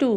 2।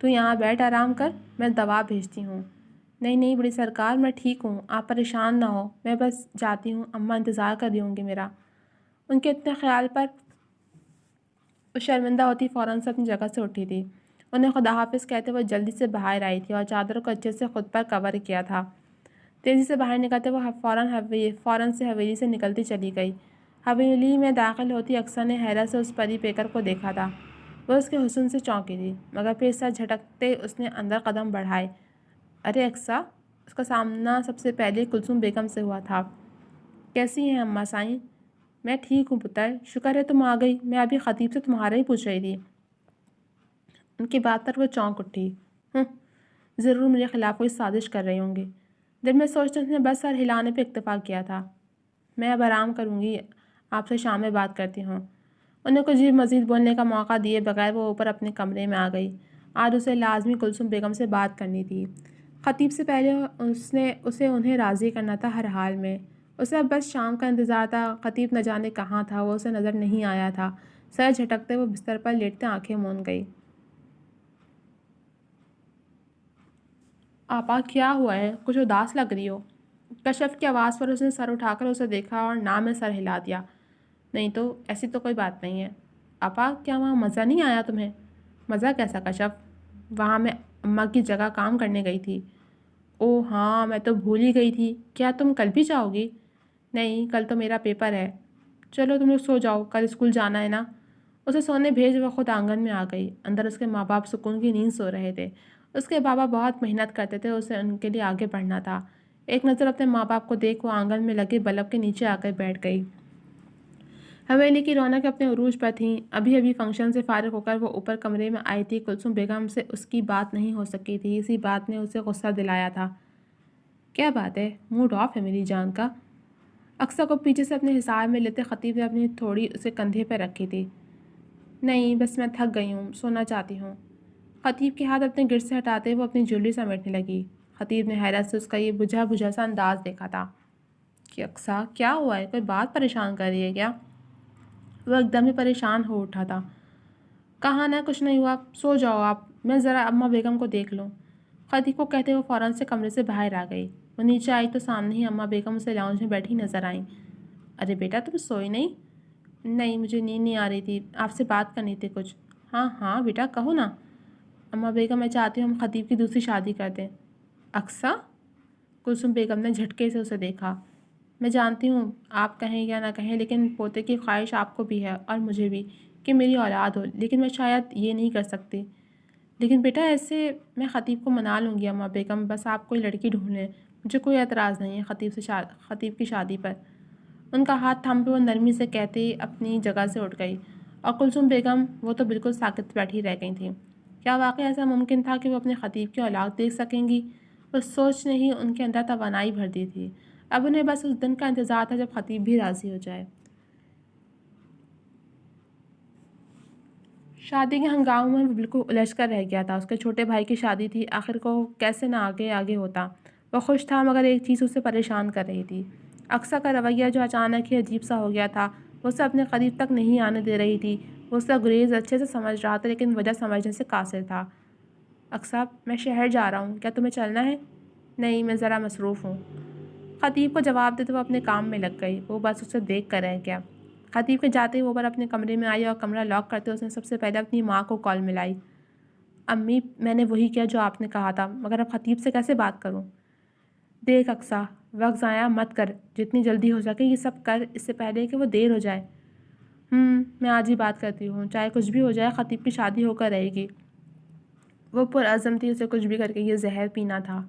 تو یہاں بیٹھ آرام کر، میں دوا بھیجتی ہوں۔ نہیں نہیں بڑی سرکار، میں ٹھیک ہوں، آپ پریشان نہ ہو، میں بس جاتی ہوں، اماں انتظار کر رہی ہوں گی میرا۔ ان کے اتنے خیال پر وہ شرمندہ ہوتی فوراً سے اپنی جگہ سے اٹھی تھی۔ انہیں خدا حافظ کہتے وہ جلدی سے باہر آئی تھی اور چادروں کو اچھے سے خود پر کور کیا تھا۔ تیزی سے باہر نکلتے وہ فوراً سے حویلی سے نکلتی چلی گئی۔ حویلی میں داخل ہوتی اقصیٰ نے حیرت سے اس پری پیکر کو دیکھا تھا۔ وہ اس کے حسن سے چونکی تھی، مگر پھر سر جھٹکتے اس نے اندر قدم بڑھائے۔ ارے اقصیٰ! اس کا سامنا سب سے پہلے کلثوم بیگم سے ہوا تھا۔ کیسی ہیں اماں سائیں؟ میں ٹھیک ہوں پتر، شکر ہے تم آ گئی، میں ابھی خطیب سے تمہارا ہی پوچھ رہی تھی۔ ان کی بات پر وہ چونک اٹھی۔ ضرور میرے خلاف کوئی سازش کر رہے ہوں گے۔ دل میں سوچتے اس نے بس سر ہلانے پہ اکتفا کیا تھا۔ میں اب آرام کروں گی، آپ سے شام میں بات کرتی ہوں۔ انہیں کچھ بھی مزید بولنے کا موقع دیے بغیر وہ اوپر اپنے کمرے میں آ گئی۔ آج اسے لازمی کلثوم بیگم سے بات کرنی تھی۔ خطیب سے پہلے اسے انہیں راضی کرنا تھا ہر حال میں۔ اسے اب بس شام کا انتظار تھا۔ خطیب نہ جانے کہاں تھا، وہ اسے نظر نہیں آیا تھا۔ سر جھٹکتے وہ بستر پر لیٹتے آنکھیں موند گئی۔ آپا کیا ہوا ہے؟ کچھ اداس لگ رہی ہو۔ کشف کی آواز پر اس نے سر اٹھا کر اسے دیکھا اور نام میں سر ہلا دیا۔ نہیں تو ایسی تو کوئی بات نہیں ہے۔ آپا کیا وہاں مزہ نہیں آیا تمہیں؟ مزہ کیسا کشف؟ وہاں میں اماں کی جگہ کام کرنے گئی تھی۔ او ہاں، میں تو بھول ہی گئی تھی۔ کیا تم کل بھی جاؤ گی؟ نہیں، کل تو میرا پیپر ہے۔ چلو تم لوگ سو جاؤ، کل اسکول جانا ہے نا۔ اسے سونے بھیج وہ خود آنگن میں آ گئی۔ اندر اس کے ماں باپ سکون کی نیند سو رہے تھے۔ اس کے بابا بہت محنت کرتے تھے، اسے ان کے لیے آگے بڑھنا تھا۔ ایک نظر اپنے ماں باپ کو دیکھ وہ آنگن میں لگے بلب کے نیچے آ کر بیٹھ گئی۔ حویلی کی رونق اپنے عروج پر تھیں۔ ابھی ابھی فنکشن سے فارغ ہو کر وہ اوپر کمرے میں آئی تھی۔ کلثوم بیگم سے اس کی بات نہیں ہو سکی تھی، اسی بات نے اسے غصہ دلایا تھا۔ کیا بات ہے؟ موڈ آف ہے میری جان کا؟ اقصیٰ کو پیچھے سے اپنے حساب میں لیتے خطیب نے اپنی تھوڑی اسے کندھے پہ رکھی تھی۔ نہیں، بس میں تھک گئی ہوں، سونا چاہتی ہوں۔ خطیب کے ہاتھ اپنے گرد سے ہٹاتے وہ اپنی جویلری سمیٹنے لگی۔ خطیب نے حیرت سے اس کا یہ بجھا بجھا سا انداز دیکھا تھا کہ اقصیٰ کیا ہوا ہے؟ کوئی بات پریشان کر رہی ہے کیا؟ وہ ایک دم ہی پریشان ہو اٹھا تھا۔ کہا نہ کچھ نہیں ہوا، سو جاؤ آپ، میں ذرا اماں بیگم کو دیکھ لوں۔ خطیب کو کہتے وہ فوراً سے کمرے سے باہر آ گئی۔ وہ نیچے آئی تو سامنے ہی اماں بیگم اسے لاؤنج میں بیٹھی نظر آئیں۔ ارے بیٹا تم سوئی نہیں؟ نہیں، مجھے نیند نہیں آ رہی تھی، آپ سے بات کرنی تھی کچھ۔ ہاں ہاں بیٹا کہو نا۔ اماں بیگم میں چاہتی ہوں ہم خطیب کی دوسری شادی کر دیں۔ اقصیٰ؟ کلثوم بیگم نے جھٹکے سے اسے دیکھا۔ میں جانتی ہوں آپ کہیں یا نہ کہیں، لیکن پوتے کی خواہش آپ کو بھی ہے اور مجھے بھی کہ میری اولاد ہو، لیکن میں شاید یہ نہیں کر سکتی۔ لیکن بیٹا ایسے میں خطیب کو منا لوں گی اماں بیگم، بس آپ کوئی لڑکی ڈھونڈ لیں، مجھے کوئی اعتراض نہیں ہے خطیب کی شادی پر۔ ان کا ہاتھ تھام پہ وہ نرمی سے کہتے ہی اپنی جگہ سے اٹھ گئی، اور کلثوم بیگم وہ تو بالکل ساکت بیٹھی رہ گئی تھیں۔ کیا واقعی ایسا ممکن تھا کہ وہ اپنے خطیب کی اولاد دیکھ سکیں گی؟ اس سوچ نے ہی ان کے اندر توانائی بھر دی تھی۔ اب انہیں بس اس دن کا انتظار تھا جب خطیب بھی راضی ہو جائے۔ شادی کے ہنگاموں میں وہ بالکل الجھ کر رہ گیا تھا۔ اس کے چھوٹے بھائی کی شادی تھی، آخر کو کیسے نہ آگے آگے ہوتا۔ وہ خوش تھا، مگر ایک چیز اسے پریشان کر رہی تھی۔ اقصیٰ کا رویہ جو اچانک ہی عجیب سا ہو گیا تھا، وہ اسے اپنے قریب تک نہیں آنے دے رہی تھی۔ وہ اس کا گریز اچھے سے سمجھ رہا تھا، لیکن وجہ سمجھنے سے قاصر تھا۔ اقصیٰ میں شہر جا رہا ہوں، کیا تمہیں چلنا ہے؟ نہیں، میں ذرا مصروف ہوں۔ خطیب کو جواب دیتے وہ اپنے کام میں لگ گئی۔ وہ بس اسے دیکھ کر رہ گیا۔ خطیب کے جاتے ہی وہ اوپر اپنے کمرے میں آئی اور کمرہ لاک کرتے اس نے سب سے پہلے اپنی ماں کو کال ملائی۔ امی، میں نے وہی کیا جو آپ نے کہا تھا، مگر اب خطیب سے کیسے بات کروں؟ دیکھ اقصیٰ، وقت ضائع مت کر، جتنی جلدی ہو سکے یہ سب کر، اس سے پہلے کہ وہ دیر ہو جائے۔ میں آج ہی بات کرتی ہوں، چاہے کچھ بھی ہو جائے خطیب کی شادی ہو کر رہے گی۔ وہ پرعزم تھی، اسے کچھ بھی کر کے یہ زہر پینا تھا۔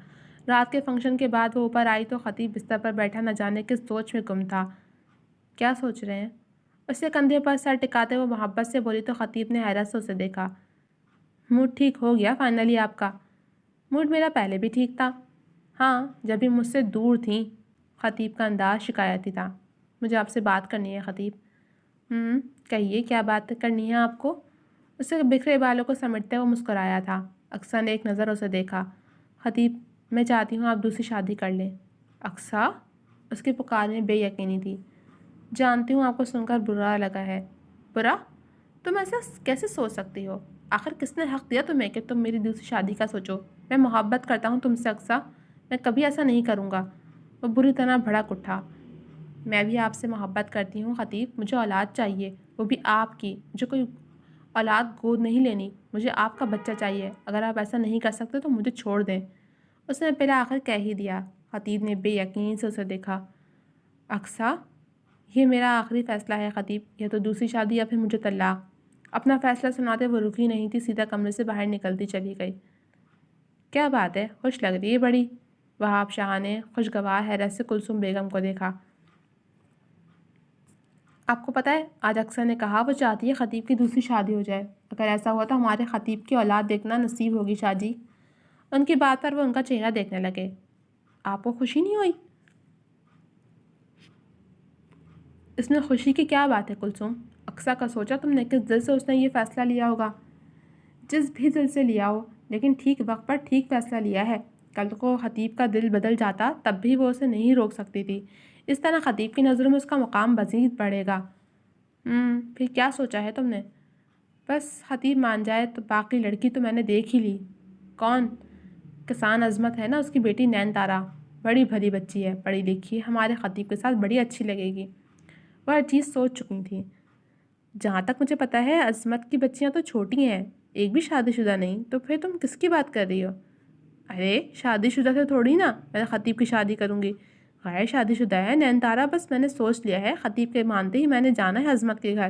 رات کے فنکشن کے بعد وہ اوپر آئی تو خطیب بستر پر بیٹھا نہ جانے کس سوچ میں گم تھا۔ کیا سوچ رہے ہیں؟ اس کے کندھے پر سر ٹکاتے وہ محبت سے بولی تو خطیب نے حیرت سے اسے دیکھا۔ موڈ ٹھیک ہو گیا فائنلی آپ کا؟ موڈ میرا پہلے بھی ٹھیک تھا۔ ہاں، جب بھی مجھ سے دور تھیں۔ خطیب کا انداز شکایتی تھا۔ مجھے آپ سے بات کرنی ہے خطیب۔ کہیے کیا بات کرنی ہے آپ کو؟ اسے بکھرے بالوں کو سمیٹتے وہ مسکرایا تھا۔ اقصیٰ نے ایک نظر اسے دیکھا۔ خطیب، میں چاہتی ہوں آپ دوسری شادی کر لیں۔ اقصیٰ؟ اس کی پکار میں بے یقینی تھی۔ جانتی ہوں آپ کو سن کر برا لگا ہے۔ برا؟ تم ایسا کیسے سوچ سکتی ہو؟ آخر کس نے حق دیا تمہیں کہ تم میری دوسری شادی کا سوچو؟ میں محبت کرتا ہوں تم سے اقصیٰ، میں کبھی ایسا نہیں کروں گا۔ وہ بری طرح بھڑک اٹھا۔ میں بھی آپ سے محبت کرتی ہوں خطیب، مجھے اولاد چاہیے، وہ بھی آپ کی۔ مجھے کوئی اولاد گود نہیں لینی، مجھے آپ کا بچہ چاہیے۔ اگر آپ ایسا نہیں کر سکتے تو مجھے چھوڑ دیں۔ اس نے پہلے آخر کہہ ہی دیا۔ خطیب نے بے یقین سے اسے دیکھا۔ اقصیٰ، یہ میرا آخری فیصلہ ہے خطیب، یا تو دوسری شادی یا پھر مجھے طلاق۔ اپنا فیصلہ سناتے وہ رکی نہیں تھی، سیدھا کمرے سے باہر نکلتی چلی گئی۔ کیا بات ہے، خوش لگ رہی ہے بڑی۔ وہاب شاہ نے خوشگوار حیرت سے کلثوم بیگم کو دیکھا۔ آپ کو پتہ ہے، آج اقصیٰ نے کہا وہ چاہتی ہے خطیب کی دوسری شادی ہو جائے۔ اگر ایسا ہوا تو ہمارے خطیب کی اولاد دیکھنا نصیب ہوگی شاہ جی۔ ان کی بات پر وہ ان کا چہرہ دیکھنے لگے۔ آپ کو خوشی نہیں ہوئی؟ اس میں خوشی کی کیا بات ہے کلثوم؟ اقصیٰ کا سوچا تم نے کس دل سے اس نے یہ فیصلہ لیا ہوگا؟ جس بھی دل سے لیا ہو، لیکن ٹھیک وقت پر ٹھیک فیصلہ لیا ہے۔ کل کو خطیب کا دل بدل جاتا تب بھی وہ اسے نہیں روک سکتی تھی۔ اس طرح خطیب کی نظروں میں اس کا مقام مزید بڑھے گا۔ پھر کیا سوچا ہے تم نے؟ بس خطیب مان جائے تو باقی لڑکی تو میں نے دیکھ ہی لی۔ کون؟ کسان عظمت ہے نا، اس کی بیٹی نین تارا، بڑی بھلی بچی ہے، پڑھی لکھی ہے، ہمارے خطیب کے ساتھ بڑی اچھی لگے گی۔ وہ ہر چیز سوچ چکی تھی۔ جہاں تک مجھے پتہ ہے عظمت کی بچیاں تو چھوٹی ہیں، ایک بھی شادی شدہ نہیں، تو پھر تم کس کی بات کر رہی ہو؟ ارے شادی شدہ سے تھوڑی نا میں خطیب کی شادی کروں گی، غیر شادی شدہ ہے نین تارا۔ بس میں نے سوچ لیا ہے، خطیب کے مانتے ہی میں نے جانا ہے عظمت کے گھر۔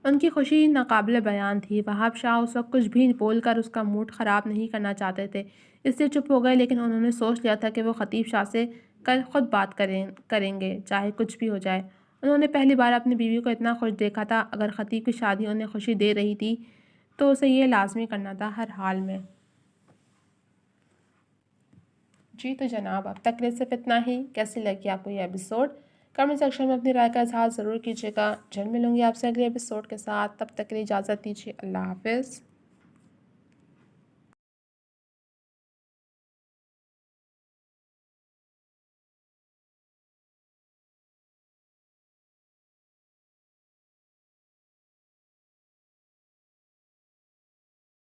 ان کی خوشی ناقابل بیان تھی۔ وہاب شاہ اس وقت کچھ بھی بول کر اس کا موڈ خراب نہیں کرنا چاہتے تھے، اس لیے چپ ہو گئے، لیکن انہوں نے سوچ لیا تھا کہ وہ خطیب شاہ سے کل خود بات کریں گے، چاہے کچھ بھی ہو جائے۔ انہوں نے پہلی بار اپنی بیوی کو اتنا خوش دیکھا تھا، اگر خطیب کی شادی انہیں خوشی دے رہی تھی تو اسے یہ لازمی کرنا تھا ہر حال میں۔ جی تو جناب، اب تک صرف اتنا ہی۔ کیسی لگی آپ کو یہ ایپیسوڈ؟ کمنٹ سیکشن میں اپنی رائے کا اظہار ضرور کیجیے گا۔ جلد ملوں گی آپ سے اگلے ایپیسوڈ کے ساتھ، تب تک کے لیے اجازت دیجیے۔ اللہ حافظ۔